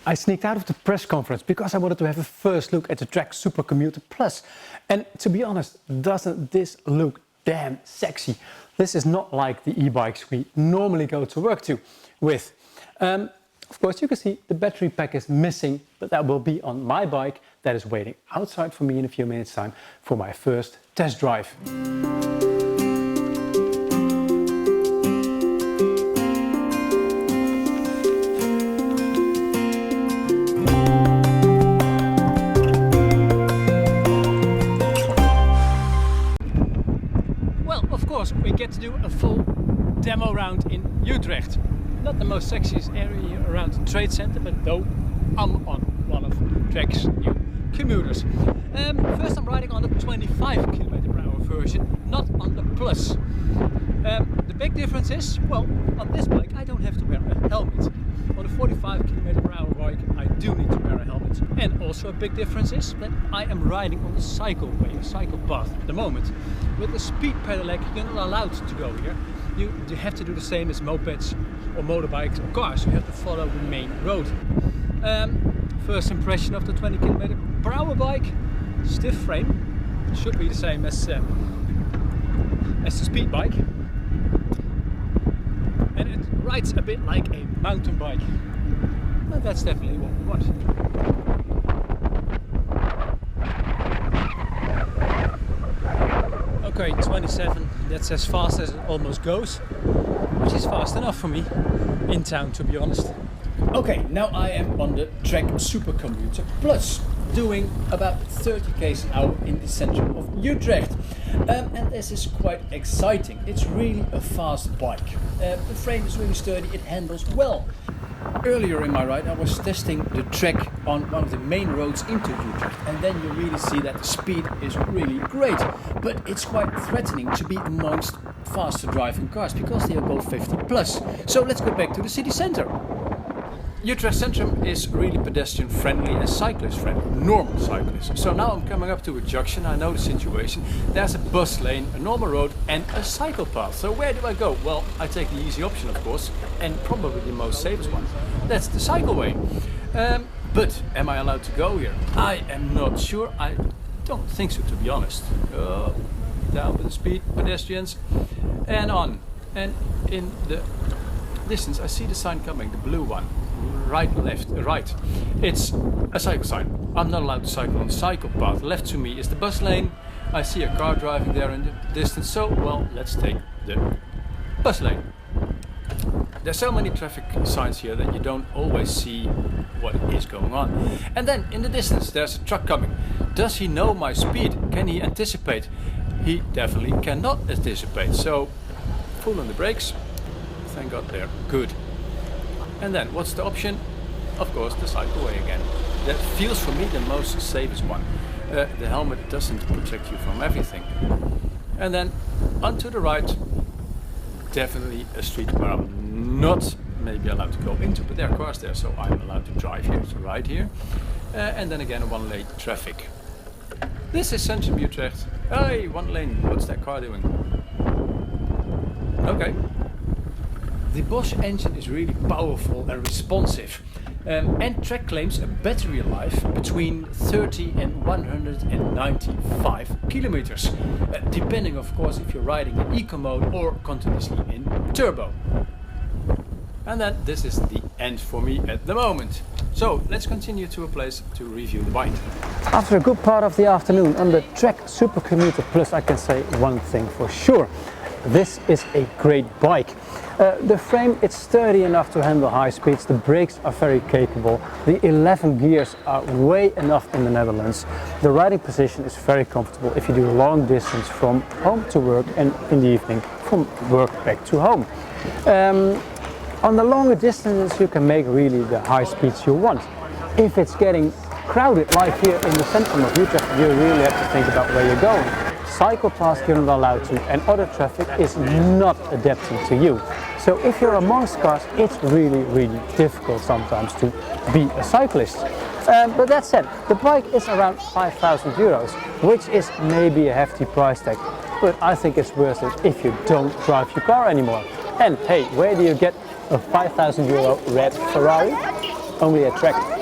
I sneaked out of the press conference because I wanted to have a first look at the Trek Super Commuter Plus. And to be honest, doesn't this look damn sexy? This is not like the e-bikes we normally go to work with. Of course, you can see the battery pack is missing, but that will be on my bike that is waiting outside for me in a few minutes' time for my first test drive. We get to do a full demo round in Utrecht. Not the most sexiest area around the trade center, but though I'm on one of Trek's new commuters. First I'm riding on the 25 km/h version, not on the Plus. The big difference is, well, on this bike I don't have to wear a helmet. On the 45 km/h bike I do need to wear a helmet. And also a big difference is that I am riding on the cycleway, a cycle path at the moment. With the speed pedelec you're not allowed to go here. You have to do the same as mopeds or motorbikes or cars. You have to follow the main road. First impression of the 20 km/h bike, stiff frame, should be the same as the speed bike. And it rides a bit like a mountain bike. But that's definitely what we want. Okay, 27, that's as fast as it almost goes, which is fast enough for me in town, to be honest. Okay, now I am on the Trek Super Commuter Plus, doing about 30 km an hour in the center of Utrecht. And this is quite exciting. It's really a fast bike. The frame is really sturdy, it handles well. Earlier in my ride I was testing the Trek on one of the main roads into Utrecht, and then you really see that the speed is really great. But it's quite threatening to be amongst faster driving cars because they go 50 plus. So let's go back to the city center. Utrecht Centrum is really pedestrian friendly and cyclist friendly, normal cyclists. So now I'm coming up to a junction, I know the situation. There's a bus lane, a normal road and a cycle path. So where do I go? Well, I take the easy option of course, and probably the most safest one. That's the cycleway. But am I allowed to go here? I am not sure. I don't think so, to be honest. Down with the speed, pedestrians, and on. And in the distance I see the sign coming, the blue one. Right, left, right. It's a cycle sign. I'm not allowed to cycle on the cycle path. Left to me is the bus lane. I see a car driving there in the distance, so well, let's take the bus lane. There's so many traffic signs here that you don't always see what is going on. And then in the distance there's a truck coming. Does he know my speed? Can he anticipate? He definitely cannot anticipate. So full on the brakes. Thank God they're good. And then what's the option? Of course the cycleway again. That feels for me the most safest one. The helmet doesn't protect you from everything. And then onto the right, definitely a street where I'm not maybe allowed to go into, but there are cars there, so I'm allowed to drive here, to ride here. And then again a one-lane traffic. This is Centrum Utrecht. Hey, one lane, what's that car doing? Okay. The Bosch engine is really powerful and responsive. And Trek claims a battery life between 30 and 195 kilometers. Depending of course if you're riding in eco mode or continuously in turbo. And then this is the end for me at the moment. So let's continue to a place to review the bike. After a good part of the afternoon on the Trek Super Commuter Plus, I can say one thing for sure. This is a great bike. The frame, it's sturdy enough to handle high speeds, the brakes are very capable, the 11 gears are way enough in the Netherlands. The riding position is very comfortable if you do long distance from home to work and in the evening from work back to home. On the longer distances you can make really the high speeds you want. If it's getting crowded like here in the center of Utrecht, you really have to think about where you're going. Cycle paths you're not allowed to, and other traffic is not adapting to you. So if you're amongst cars, it's really difficult sometimes to be a cyclist. But that said, the bike is around 5,000 euros, which is maybe a hefty price tag, but I think it's worth it if you don't drive your car anymore. And hey, where do you get a 5,000 euro red Ferrari, only a Trek